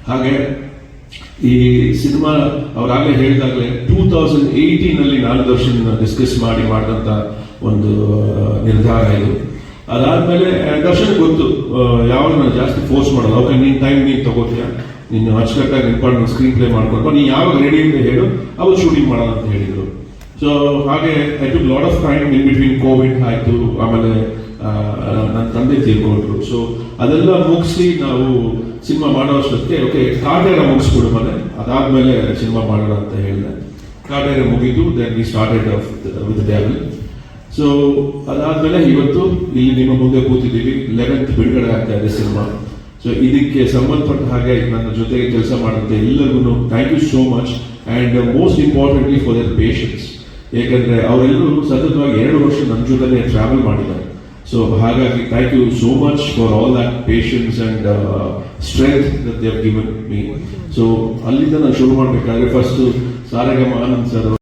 ಹಾಗೆ ಈ ಸಿನಿಮಾ ಅವರಾಗಲೇ ಹೇಳಿದಾಗಲೇ 2018 ನಾನು ದರ್ಶನ್ ಡಿಸ್ಕಸ್ ಮಾಡಿದಂಥ ಒಂದು ನಿರ್ಧಾರ ಇದು. ಅದಾದ್ಮೇಲೆ ದರ್ಶನ್ ಗೊತ್ತು, ಯಾವಾಗ ನಾನು ಜಾಸ್ತಿ ಫೋರ್ಸ್ ಮಾಡಲ್ಲ. ಓಕೆ, ನೀನು ಟೈಮ್ ನೀನು ತಗೋತೀಯ, ನೀನು ಅಚ್ಚುಕಟ್ಟಾಗಿ ನಿಂತ್ಕೊಂಡು ಸ್ಕ್ರೀನ್ ಪ್ಲೇ ಮಾಡ್ಕೊಂಡು ನೀನು ಯಾವಾಗ ರೆಡಿ ಅಂತ ಹೇಳು, ಅವಾಗ ಶೂಟಿಂಗ್ ಮಾಡೋಣ ಅಂತ ಹೇಳಿದರು. ಸೊ ಹಾಗೆ I took lot of time in between Covid ಆಯಿತು, ಆಮೇಲೆ ನನ್ನ ತಂದೆ ತೀರ್ಕೊಂಡ್ರು. ಸೊ ಅದೆಲ್ಲ ಮುಗಿಸಿ ನಾವು ಸಿನಿಮಾ ಮಾಡೋ ಅಷ್ಟೊತ್ತಿಗೆ ಓಕೆ ಕಾಟೇರ ಮುಗಿಸ್ಬಿಡು ಮನೆ, ಅದಾದ್ಮೇಲೆ ಸಿನಿಮಾ ಮಾಡೋಣ ಅಂತ ಹೇಳಿದೆ. ಕಾಟೇರ ಮುಗಿದು then we started with Devil. So ಅದಾದ್ಮೇಲೆ ಇವತ್ತು ಇಲ್ಲಿ ನಿಮ್ಮ ಮುಂದೆ ಕೂತಿದ್ದೀವಿ. 11th ಬಿಡುಗಡೆ ಆಗ್ತಾ ಇದೆ ಸಿನಿಮಾ. ಸೊ ಇದಕ್ಕೆ ಸಂಬಂಧಪಟ್ಟ ಹಾಗೆ ನನ್ನ ಜೊತೆಗೆ ಕೆಲಸ ಮಾಡುತ್ತೆ ಎಲ್ಲರಿಗೂ thank you so much, and most importantly for their patience. ಏಕೆಂದರೆ ಅವರೆಲ್ಲರೂ ಸತತವಾಗಿ 2 ವರ್ಷ ನನ್ನ ಜೊತೆನೇ ಟ್ರಾವೆಲ್ ಮಾಡಿದ್ದಾರೆ. ಸೊ ಹಾಗಾಗಿ thank you so much for all that patience and strength that they have given me. So ಅಲ್ಲಿಂದ ನಾನು ಶುರು ಮಾಡಬೇಕಾದ್ರೆ ಫಸ್ಟ್ ಸಾರೆಗಮ ಆನಂದ್ ಸರ್